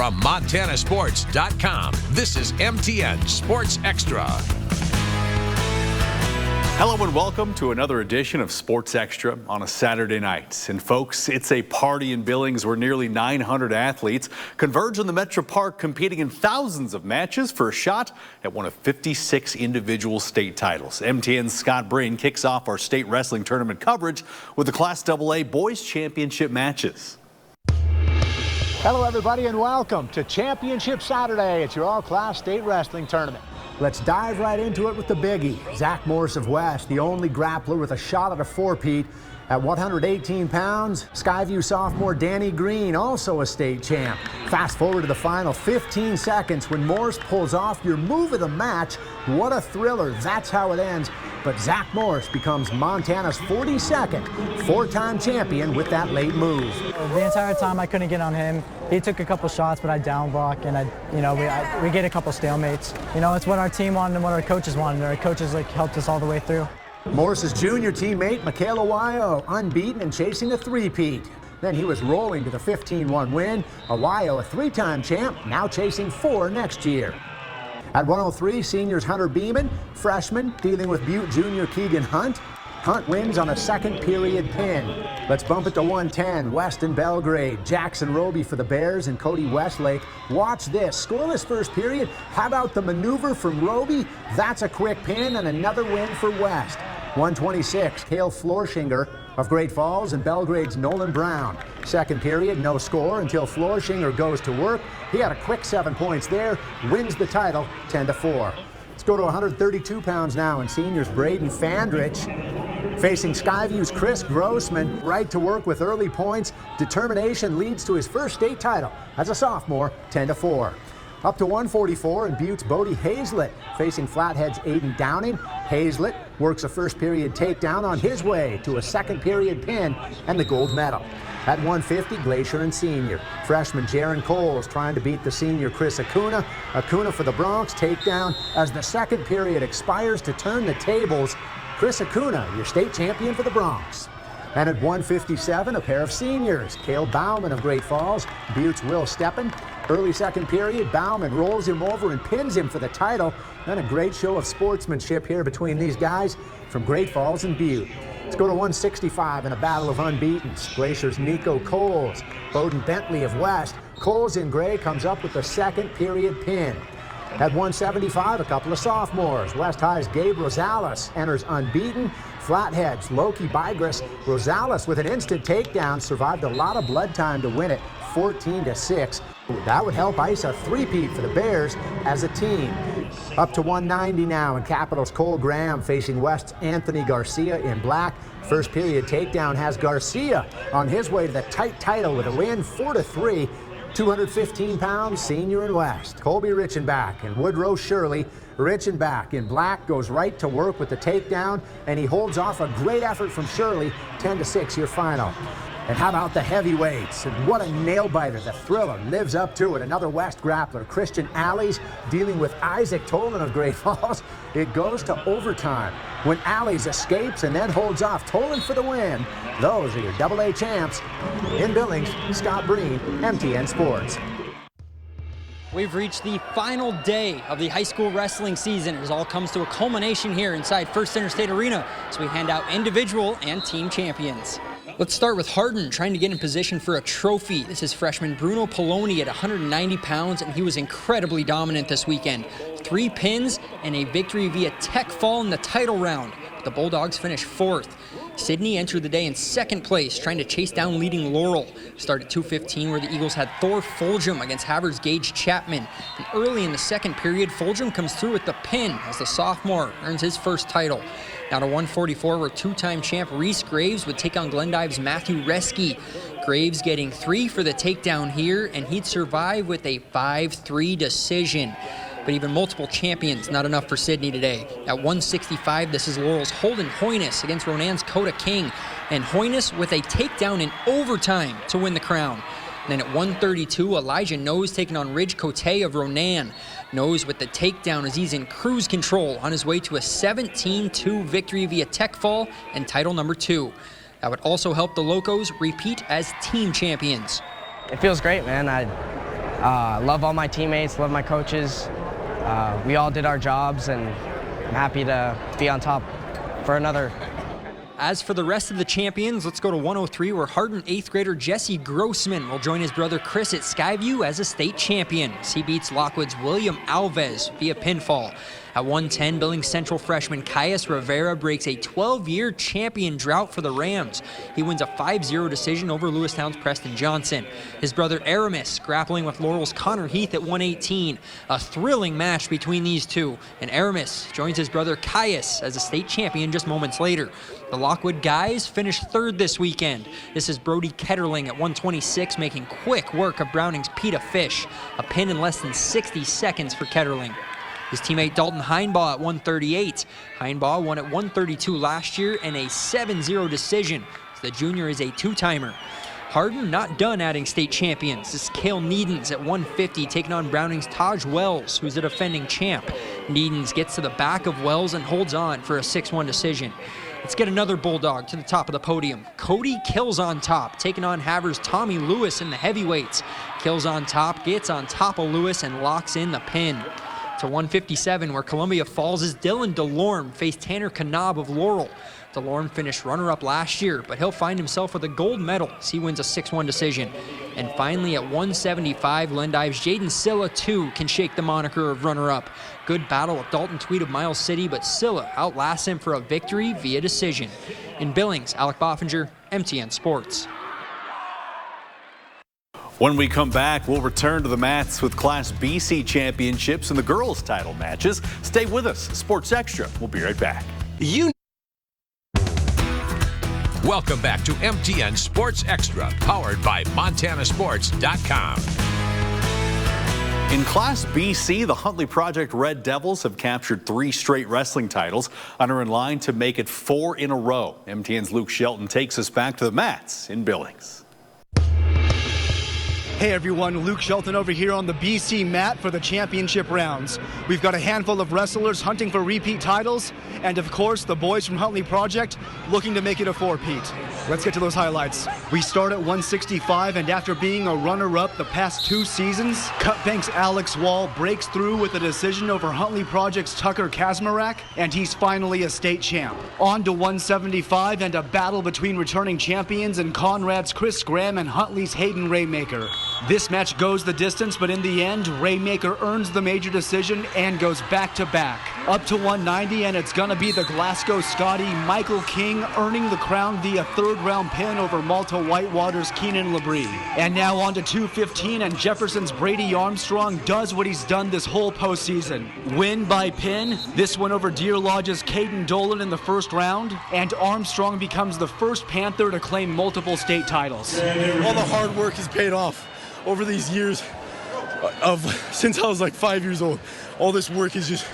From MontanaSports.com, this is MTN Sports Extra. Hello and welcome to another edition of Sports Extra on a Saturday night. And folks, it's a party in Billings where nearly 900 athletes converge in the Metro Park competing in thousands of matches for a shot at one of 56 individual state titles. MTN's Scott Breen kicks off our state wrestling tournament coverage with the Class AA Boys Championship matches. Hello everybody and welcome to Championship Saturday. It's your all-class state wrestling tournament. Let's dive right into it with the biggie. Zach Morris of West, the only grappler with a shot at a four-peat at 118 pounds. Skyview sophomore Danny Green, also a state champ. Fast forward to the final 15 seconds when Morris pulls off your move of the match. What a thriller. That's how it ends. But Zach Morris becomes Montana's 42nd four-time champion with that late move. The entire time I couldn't get on him. He took a couple shots, but I down block, and we get a couple stalemates. It's what our team wanted and what our coaches wanted. Our coaches helped us all the way through. Morris's junior teammate, Michaela Awayo, unbeaten and chasing a three-peat. Then he was rolling to the 15-1 win. Awayo, a three-time champ, now chasing 4 next year. At 103, seniors Hunter Beeman, freshman, dealing with Butte junior Keegan Hunt. Hunt wins on a second period pin. Let's bump it to 110, West and Belgrade. Jackson Roby for the Bears and Cody Westlake. Watch this, scoreless first period. How about the maneuver from Roby? That's a quick pin and another win for West. 126, Cale Florshinger of Great Falls and Belgrade's Nolan Brown. Second period, no score until Florshinger goes to work. He had a quick 7 points there, wins the title 10-4. Let's go to 132 pounds now, and seniors Braden Fandrich facing Skyview's Chris Grossman. Right to work with early points. Determination leads to his first state title as a sophomore, 10-4. Up to 144, and Butte's Bodie Hazlett facing Flathead's Aiden Downing. Hazlett works a first period takedown on his way to a second period pin and the gold medal. At 150, Glacier and senior. Freshman Jaron Coles trying to beat the senior Chris Acuna. Acuna for the Bronx takedown as the second period expires to turn the tables. Chris Acuna, your state champion for the Bronx. And at 157, a pair of seniors. Cale Bauman of Great Falls, Butte's Will Steppen. Early second period, Bauman rolls him over and pins him for the title. And a great show of sportsmanship here between these guys from Great Falls and Butte. Let's go to 165 in a battle of unbeatens. Glacier's Nico Coles, Bowden Bentley of West. Coles in gray comes up with the second period pin. At 175, a couple of sophomores. West High's Gabe Rosales enters unbeaten. Flathead's Loki Bygris. Rosales with an instant takedown survived a lot of blood time to win it, 14-6. That would help ice a three-peat for the Bears as a team. Up to 190 now, and Capital's Cole Graham facing West's Anthony Garcia in black. First period takedown has Garcia on his way to the tight title with a win, 4-3. 215 pounds, senior in West. Colby Richenbach and Woodrow Shirley. Richenbach in black goes right to work with the takedown, and he holds off a great effort from Shirley. 10-6 your final. And how about the heavyweights? And what a nail-biter. The thriller lives up to it. Another West grappler, Christian Allies, dealing with Isaac Tolan of Great Falls. It goes to overtime when Allies escapes and then holds off Tolan for the win. Those are your AA champs. In Billings, Scott Breen, MTN Sports. We've reached the final day of the high school wrestling season. It all comes to a culmination here inside First Interstate Arena as we hand out individual and team champions. Let's start with Hardin trying to get in position for a trophy. This is freshman Bruno Poloni at 190 pounds, and he was incredibly dominant this weekend. 3 pins and a victory via tech fall in the title round. The Bulldogs finished 4th. Sydney entered the day in 2nd place, trying to chase down leading Laurel. Start at 2:15 where the Eagles had Thor Fulgham against Haver's Gage Chapman. And early in the second period, Fulgham comes through with the pin as the sophomore earns his first title. Now to 144 where 2-time champ Reese Graves would take on Glendive's Matthew Reski. Graves getting 3 for the takedown here, and he'd survive with a 5-3 decision. But even multiple champions, not enough for Sydney today. At 165, this is Laurel's Holden Hoynes against Ronan's Coda King. And Hoynes with a takedown in overtime to win the crown. And then at 132, Elijah Nose taking on Ridge Cote of Ronan. Nose with the takedown as he's in cruise control on his way to a 17-2 victory via tech fall and title number 2. That would also help the Locos repeat as team champions. It feels great, man. Love all my teammates, love my coaches. We all did our jobs, and I'm happy to be on top for another. As for the rest of the champions, let's go to 103, where Hardin 8th grader Jesse Grossman will join his brother Chris at Skyview as a state champion. He beats Lockwood's William Alves via pinfall. At 110, Billings Central freshman Caius Rivera breaks a 12-year champion drought for the Rams. He wins a 5-0 decision over Lewistown's Preston Johnson. His brother Aramis grappling with Laurel's Connor Heath at 118. A thrilling match between these two, and Aramis joins his brother Caius as a state champion just moments later. The Lockwood guys finished third this weekend. This is Brody Ketterling at 126, making quick work of Browning's Peta Fish. A pin in less than 60 seconds for Ketterling. His teammate Dalton Heinbaugh at 138. Heinbaugh won at 132 last year in a 7-0 decision. The junior is a two-timer. Hardin not done adding state champions. This is Cale Needens at 150 taking on Browning's Taj Wells, who's a defending champ. Needens gets to the back of Wells and holds on for a 6-1 decision. Let's get another Bulldog to the top of the podium. Cody Kills on top, taking on Havre's Tommy Lewis in the heavyweights. Kills on top, gets on top of Lewis and locks in the pin. To 157, where Columbia Falls' Dylan DeLorme faced Tanner Knab of Laurel. DeLorme finished runner-up last year, but he'll find himself with a gold medal as he wins a 6-1 decision. And finally, at 175, Lendive's Jaden Silla, too, can shake the moniker of runner-up. Good battle with Dalton Tweed of Miles City, but Silla outlasts him for a victory via decision. In Billings, Alec Boffinger, MTN Sports. When we come back, we'll return to the mats with Class BC championships and the girls' title matches. Stay with us. Sports Extra. We'll be right back. Welcome back to MTN Sports Extra, powered by MontanaSports.com. In Class BC, the Huntley Project Red Devils have captured 3 straight wrestling titles and are in line to make it 4 in a row. MTN's Luke Shelton takes us back to the mats in Billings. Hey everyone, Luke Shelton over here on the BC mat for the championship rounds. We've got a handful of wrestlers hunting for repeat titles, and of course the boys from Huntley Project looking to make it a 4-peat. Let's get to those highlights. We start at 165, and after being a runner-up the past 2 seasons, Cutbank's Alex Wall breaks through with a decision over Huntley Project's Tucker Kazmarek, and he's finally a state champ. On to 175, and a battle between returning champions and Conrad's Chris Graham and Huntley's Hayden Raymaker. This match goes the distance, but in the end, Raymaker earns the major decision and goes back-to-back. Up to 190, and it's gonna be the Glasgow Scotty Michael King earning the crown via 3rd-round pin over Malta Whitewater's Keenan Labrie. And now on to 215, and Jefferson's Brady Armstrong does what he's done this whole postseason. Win by pin, this one over Deer Lodge's Caden Dolan in the 1st round, and Armstrong becomes the first Panther to claim multiple state titles. All the hard work has paid off. Over these years since I was like 5 years old, all this work is just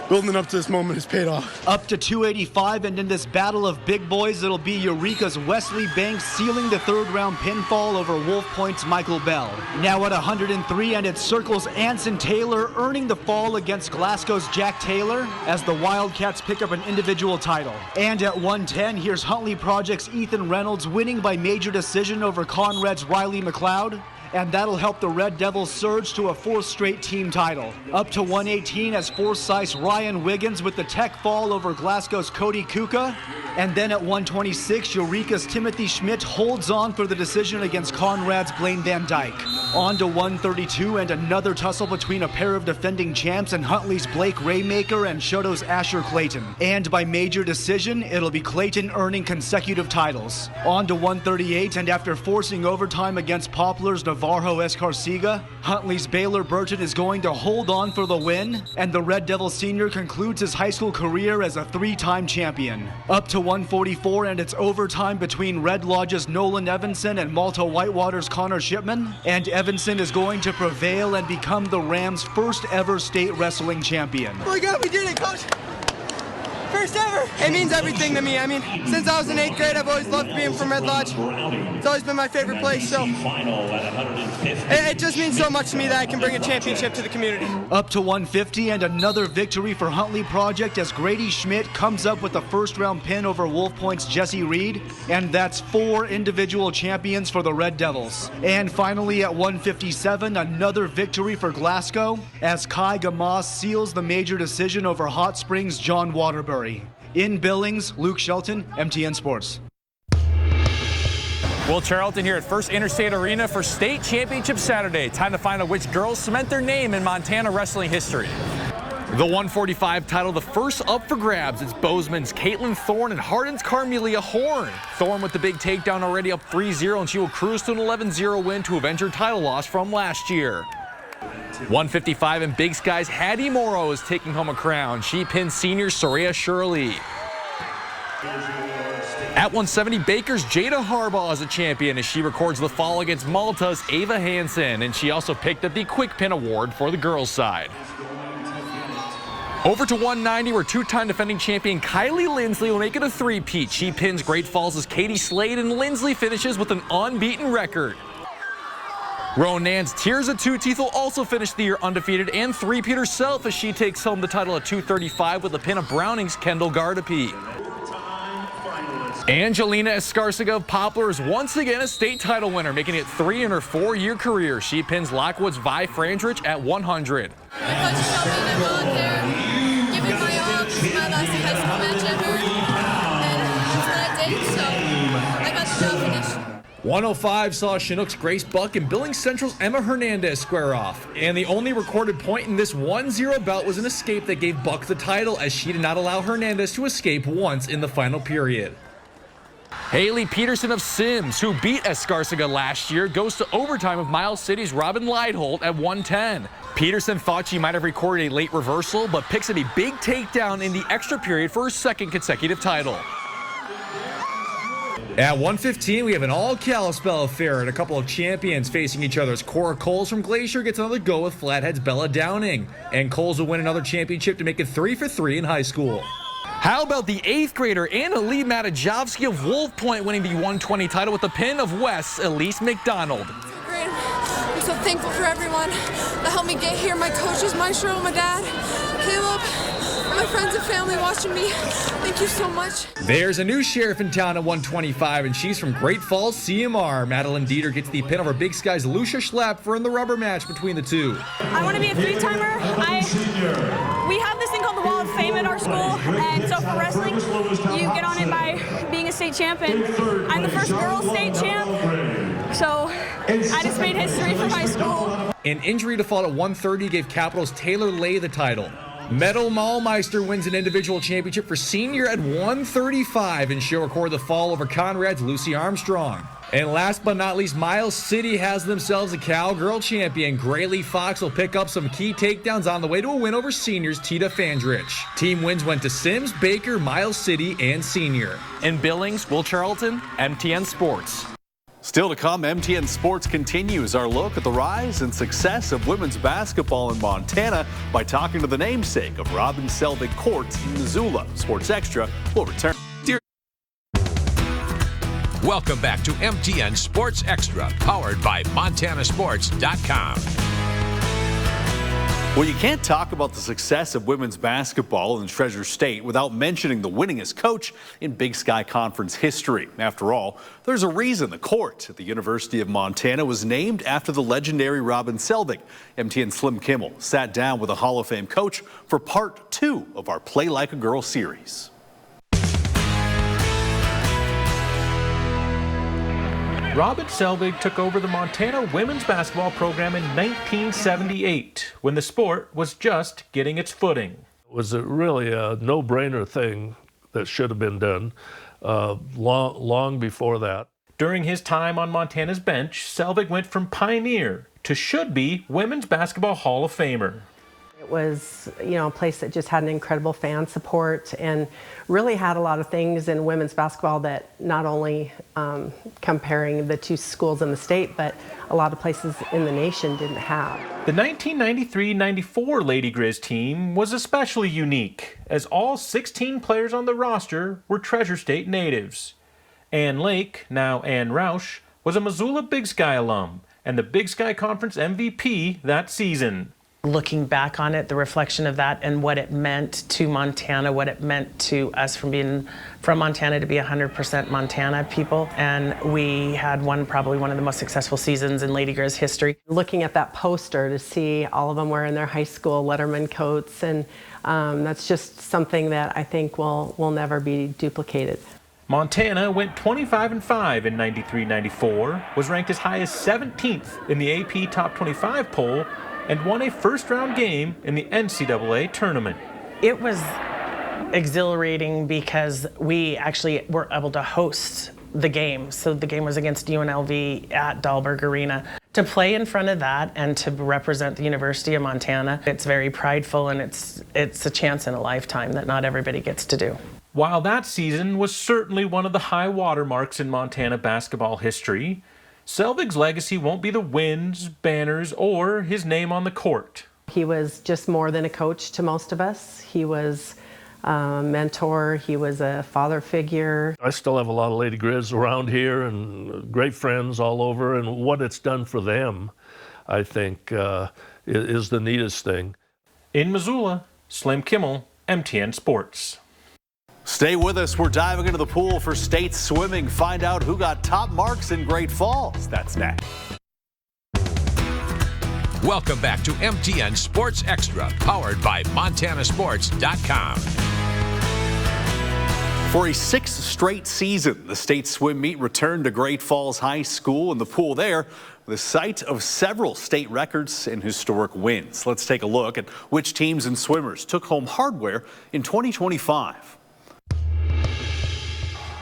building up to this moment has paid off. Up to 285, and in this battle of big boys, it'll be Eureka's Wesley Banks sealing the 3rd-round pinfall over Wolf Point's Michael Bell. Now at 103, and it circles Anson Taylor earning the fall against Glasgow's Jack Taylor as the Wildcats pick up an individual title. And at 110, here's Huntley Project's Ethan Reynolds winning by major decision over Conrad's Riley McLeod. And that'll help the Red Devils surge to a 4th straight team title. Up to 118 as Forsyth's Ryan Wiggins with the tech fall over Glasgow's Cody Kuka. And then at 126, Eureka's Timothy Schmidt holds on for the decision against Conrad's Blaine Van Dyke. On to 132, and another tussle between a pair of defending champs and Huntley's Blake Raymaker and Shoto's Asher Clayton. And by major decision, it'll be Clayton earning consecutive titles. On to 138, and after forcing overtime against Poplar's Navarro Escarcega, Huntley's Baylor Burton is going to hold on for the win, and the Red Devil senior concludes his high school career as a 3-time champion. Up to 144, and it's overtime between Red Lodge's Nolan Evanson and Malta Whitewater's Connor Shipman, and Evanson is going to prevail and become the Rams' first ever state wrestling champion. Oh my God, we did it, Coach! first ever. It means everything to me. I mean, since I was in 8th grade, I've always loved being from Red Lodge. It's always been my favorite place, so it just means so much to me that I can bring a championship to the community. Up to 150 and another victory for Huntley Project as Grady Schmidt comes up with a first-round pin over Wolf Point's Jesse Reed, and that's 4 individual champions for the Red Devils. And finally at 157, another victory for Glasgow as Kai Gamas seals the major decision over Hot Springs' John Waterbury. In Billings, Luke Shelton, MTN Sports. Will Charlton here at First Interstate Arena for state championship Saturday. Time to find out which girls cement their name in Montana wrestling history. The 145 title, the first up for grabs. It's Bozeman's Caitlin Thorne and Hardin's Carmelia Horn. Thorne with the big takedown already up 3-0, and she will cruise to an 11-0 win to avenge her title loss from last year. 155 and Big Sky's Hattie Morrow is taking home a crown. She pins senior Soraya Shirley. At 170, Baker's Jada Harbaugh is a champion as she records the fall against Malta's Ava Hansen, and she also picked up the Quick Pin Award for the girls' side. Over to 190, where two-time defending champion Kylie Lindsley will make it a three-peat. She pins Great Falls' Katie Slade, and Lindsley finishes with an unbeaten record. Ronan's Tirza Two-Teeth will also finish the year undefeated and three-peat herself as she takes home the title at 235 with a pin of Browning's Kendall Gardapi. Angelina Escarcega of Poplar is once again a state title winner, making it 3 in her 4-year career. She pins Lockwood's Vi Frandrich at 100. My coaches told me to go out there, give it my all. This is my last high school match ever, and that's what I did, so I got the job finished. 105 saw Chinook's Grace Buck and Billings Central's Emma Hernandez square off. And the only recorded point in this 1-0 bout was an escape that gave Buck the title, as she did not allow Hernandez to escape once in the final period. Haley Peterson of Sims, who beat Escarcega last year, goes to overtime with Miles City's Robin Leidholt at 110. Peterson thought she might have recorded a late reversal, but picks up a big takedown in the extra period for her second consecutive title. At 115, we have an all-Kalispell affair and a couple of champions facing each other as Cora Coles from Glacier gets another go with Flathead's Bella Downing. And Coles will win another championship to make it 3 for 3 in high school. How about the 8th grader Anna Lee Matajovsky of Wolf Point winning the 120 title with the pin of West's Elise McDonald? Great. I'm so thankful for everyone that helped me get here. My coaches, Maestro, my dad, Caleb, my friends and family watching me. Thank you so much. There's a new sheriff in town at 125, and she's from Great Falls, CMR. Madeline Dieter gets the pin over Big Sky's Lucia Schlapfer in the rubber match between the two. I want to be a three-timer. We have this thing called the Wall of Fame at our school, and so for wrestling, you get on it by being a state champ, and I'm the first girl state champ, so I just made history for my school. An injury default at 130 gave Capital's Taylor Lay the title. Metal Mallmeister wins an individual championship for senior at 135, and she'll record the fall over Conrad's Lucy Armstrong. And last but not least, Miles City has themselves a cowgirl champion. Graylee Fox will pick up some key takedowns on the way to a win over seniors Tita Fandrich. Team wins went to Sims, Baker, Miles City, and Senior. In Billings, Will Charlton, MTN Sports. Still to come, MTN Sports continues our look at the rise and success of women's basketball in Montana by talking to the namesake of Robin Selvig Court in Missoula. Sports Extra will return. Welcome back to MTN Sports Extra, powered by MontanaSports.com. Well, you can't talk about the success of women's basketball in Treasure State without mentioning the winningest coach in Big Sky Conference history. After all, there's a reason the court at the University of Montana was named after the legendary Robin Selvig. MTN Slim Kimmel sat down with a Hall of Fame coach for part 2 of our Play Like a Girl series. Robin Selvig took over the Montana women's basketball program in 1978 when the sport was just getting its footing. It was really a no-brainer thing that should have been done long before that. During his time on Montana's bench, Selvig went from pioneer to should-be Women's Basketball Hall of Famer. It was, a place that just had an incredible fan support and really had a lot of things in women's basketball that not only comparing the two schools in the state, but a lot of places in the nation didn't have. The 1993-94 Lady Grizz team was especially unique, as all 16 players on the roster were Treasure State natives. Ann Lake, now Ann Roush, was a Missoula Big Sky alum and the Big Sky Conference MVP that season. Looking back on it, the reflection of that and what it meant to Montana, what it meant to us from being from Montana to be 100% Montana people. And we had probably one of the most successful seasons in Lady Grizz history. Looking at that poster to see all of them wearing their high school Letterman coats, and that's just something that I think will never be duplicated. Montana went 25-5 in 93-94, was ranked as high as 17th in the AP Top 25 poll, and won a first-round game in the NCAA tournament. It was exhilarating because we actually were able to host the game. So the game was against UNLV at Dahlberg Arena. To play in front of that and to represent the University of Montana, it's very prideful, and it's a chance in a lifetime that not everybody gets to do. While that season was certainly one of the high watermarks in Montana basketball history, Selvig's legacy won't be the wins, banners, or his name on the court. He was just more than a coach to most of us. He was a mentor. He was a father figure. I still have a lot of Lady Grizz around here and great friends all over, and what it's done for them, I think, is the neatest thing. In Missoula, Slim Kimmel, MTN Sports. Stay with us. We're diving into the pool for state swimming. Find out who got top marks in Great Falls. That's next. Welcome back to MTN Sports Extra, powered by MontanaSports.com. For a sixth straight season, the state swim meet returned to Great Falls High School, and the pool there, the site of several state records and historic wins. Let's take a look at which teams and swimmers took home hardware in 2025.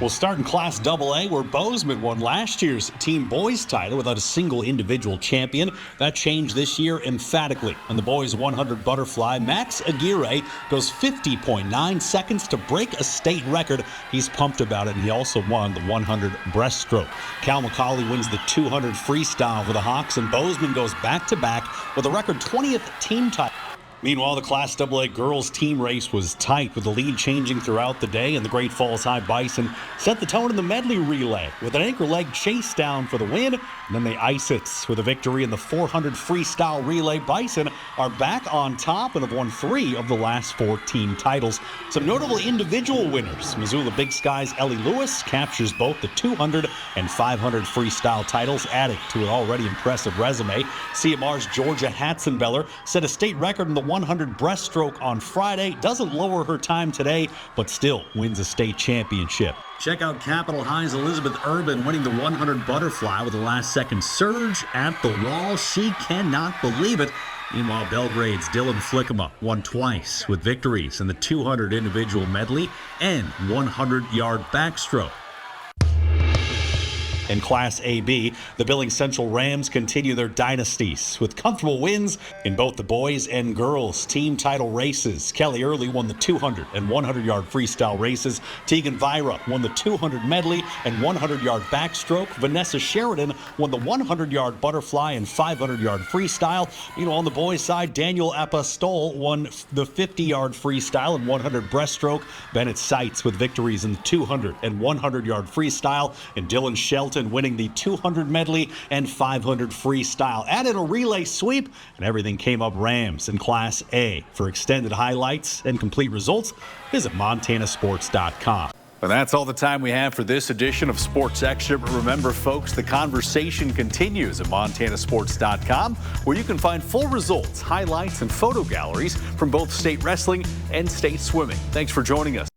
We'll start in Class AA, where Bozeman won last year's team boys title without a single individual champion. That changed this year emphatically. On the boys 100 butterfly, Max Aguirre goes 50.9 seconds to break a state record. He's pumped about it, and he also won the 100 breaststroke. Cal McCauley wins the 200 freestyle for the Hawks, and Bozeman goes back-to-back with a record 20th team title. Meanwhile, the Class AA girls team race was tight, with the lead changing throughout the day, and the Great Falls High Bison set the tone in the medley relay with an anchor leg chase down for the win, and then they ice it with a victory in the 400 freestyle relay. Bison are back on top and have won 3 of the last 4 team titles. Some notable individual winners. Missoula Big Sky's Ellie Lewis captures both the 200 and 500 freestyle titles, adding to an already impressive resume. CMR's Georgia Hatzenbeller set a state record in the 100 breaststroke on Friday. Doesn't lower her time today, but still wins a state championship. Check out Capitol High's Elizabeth Urban winning the 100 butterfly with a last-second surge at the wall. She cannot believe it. Meanwhile, Belgrade's Dylan Flickema won twice with victories in the 200 individual medley and 100-yard backstroke. In Class AB, the Billings Central Rams continue their dynasties with comfortable wins in both the boys and girls team title races. Kelly Early won the 200 and 100-yard freestyle races. Tegan Vira won the 200 medley and 100-yard backstroke. Vanessa Sheridan won the 100-yard butterfly and 500-yard freestyle. Meanwhile, on the boys' side, Daniel Apostol won the 50-yard freestyle and 100 breaststroke. Bennett Seitz with victories in the 200 and 100-yard freestyle, and Dylan Shelton winning the 200 medley and 500 freestyle. Added a relay sweep, and everything came up Rams in Class A. For extended highlights and complete results, visit MontanaSports.com. And that's all the time we have for this edition of Sports Extra. But remember, folks, the conversation continues at MontanaSports.com, where you can find full results, highlights, and photo galleries from both state wrestling and state swimming. Thanks for joining us.